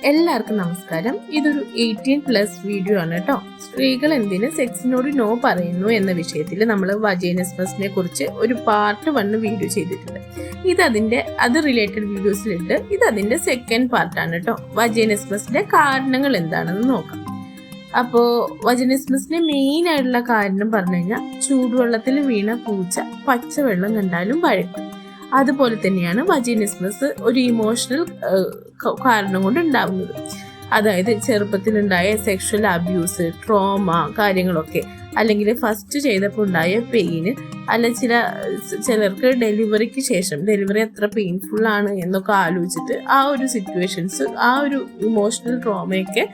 എല്ലാവർക്കും നമസ്കാരം. ഇതൊരു 18+ വീഡിയോ ആണ് കേട്ടോ. സ്ത്രീകൾ എന്തിന് സെക്സിനോട് നോ പറയുന്നു എന്ന വിഷയത്തിൽ നമ്മൾ വജൈനിസ്മസിനെ കുറിച്ച് ഒരു പാർട്ട് 1 വീഡിയോ ചെയ്തിട്ടുണ്ട്. അത് റിലേറ്റഡ് വീഡിയോസിലുണ്ട്. ഇത് അതിന്റെ സെക്കൻഡ് പാർട്ടാണ് കേട്ടോ. വജൈനിസ്മസിന്റെ കാരണങ്ങൾ എന്താണെന്ന് നോക്കാം. അപ്പോൾ വജൈനിസ്മസിന്റെ മെയിൻ ആയിട്ടുള്ള കാരണം പറഞ്ഞു കഴിഞ്ഞാൽ ചൂടുവെള്ളത്തിൽ വീണ പൂച്ച പച്ചവെള്ളം കണ്ടാലും വഴക്കും. അതുപോലെ തന്നെയാണ് വജൈനിസ്മസ് ഒരു ഇമോഷണൽ കാരണം കൊണ്ട് ഉണ്ടാവുന്നത്. അതായത് ചെറുപ്പത്തിലുണ്ടായ സെക്ഷൽ അബ്യൂസ്, ട്രോമ കാര്യങ്ങളൊക്കെ, അല്ലെങ്കിൽ ഫസ്റ്റ് ചെയ്തപ്പോൾ ഉണ്ടായ പെയിന്, അല്ല ചിലർക്ക് ഡെലിവറിക്ക് ശേഷം ഡെലിവറി എത്ര പെയിൻഫുൾ ആണ് എന്നൊക്കെ ആലോചിച്ചിട്ട് ആ ഒരു സിറ്റുവേഷൻസ്, ആ ഒരു ഇമോഷണൽ ട്രോമയൊക്കെ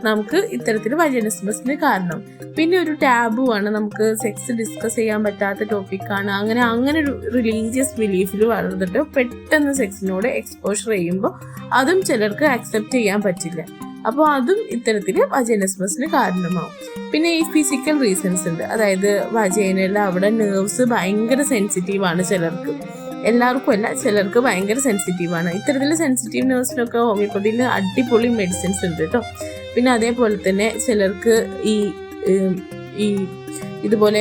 നമുക്ക് ഇത്തരത്തിൽ വജൈനിസ്മസിന് കാരണം. പിന്നെ ഒരു ടാബു ആണ്, നമുക്ക് സെക്സ് ഡിസ്കസ് ചെയ്യാൻ പറ്റാത്ത ടോപ്പിക്കാണ്. അങ്ങനെ ഒരു റിലീജിയസ് ബിലീഫിൽ വളർന്നിട്ട് പെട്ടെന്ന് സെക്സിനോട് എക്സ്പോഷർ ചെയ്യുമ്പോൾ അതും ചിലർക്ക് അക്സെപ്റ്റ് ചെയ്യാൻ പറ്റില്ല. അപ്പോൾ അതും ഇത്തരത്തിൽ വജൈനിസ്മസിന് കാരണമാവും. പിന്നെ ഈ ഫിസിക്കൽ റീസൺസ് ഉണ്ട്. അതായത് വജൈനയിൽ അവിടെ നെർവ്സ് ഭയങ്കര സെൻസിറ്റീവാണ്. ചിലർക്ക്, എല്ലാവർക്കും അല്ല, ചിലർക്ക് ഭയങ്കര സെൻസിറ്റീവാണ്. ഇത്തരത്തിൽ സെൻസിറ്റീവ് നെർവ്സിനൊക്കെ ഹോമിയോപ്പതിയിൽ അടിപൊളി മെഡിസിൻസ് ഉണ്ട് കേട്ടോ. പിന്നെ അതേപോലെ തന്നെ ചിലർക്ക് ഈ ഇതുപോലെ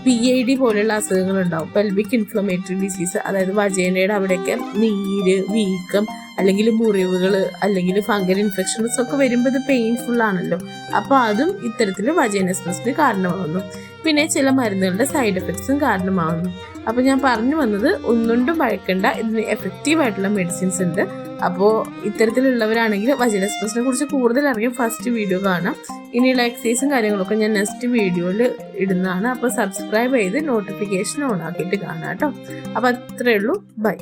PID പോലെയുള്ള അസുഖങ്ങൾ ഉണ്ടാവും, പെൽവിക് ഇൻഫ്ലമേറ്ററി ഡിസീസ്. അതായത് വജൈനയുടെ അവിടെയൊക്കെ നീര്, വീക്കം, അല്ലെങ്കിൽ മുറിവുകൾ, അല്ലെങ്കിൽ ഫംഗൽ ഇൻഫെക്ഷൻസ് ഒക്കെ വരുമ്പോൾ ഇത് പെയിൻഫുൾ ആണല്ലോ. അപ്പോൾ അതും ഇത്തരത്തിൽ വജൈനിസ്മസിന് കാരണമാകുന്നു. പിന്നെ ചില മരുന്നുകളുടെ സൈഡ് എഫക്ട്സും കാരണമാകുന്നു. അപ്പോൾ ഞാൻ പറഞ്ഞു വന്നത്, ഒന്നുകൊണ്ടും ഭയക്കേണ്ട, ഇതിന് എഫക്റ്റീവ് ആയിട്ടുള്ള മെഡിസിൻസ് ഉണ്ട്. അപ്പോൾ ഇത്തരത്തിലുള്ളവരാണെങ്കിൽ വജൈനിസ്മസിനെ കുറിച്ച് കൂടുതൽ അറിയാൻ ഫസ്റ്റ് വീഡിയോ കാണാം. ഇനിയുള്ള എക്സസൈസും കാര്യങ്ങളൊക്കെ ഞാൻ നെക്സ്റ്റ് വീഡിയോയിൽ ഇടുന്നതാണ്. അപ്പോൾ സബ്സ്ക്രൈബ് ചെയ്ത് നോട്ടിഫിക്കേഷൻ ഓൺ ആക്കിയിട്ട് കാണാം കേട്ടോ. അപ്പോൾ അത്രയേ ഉള്ളൂ. ബൈ.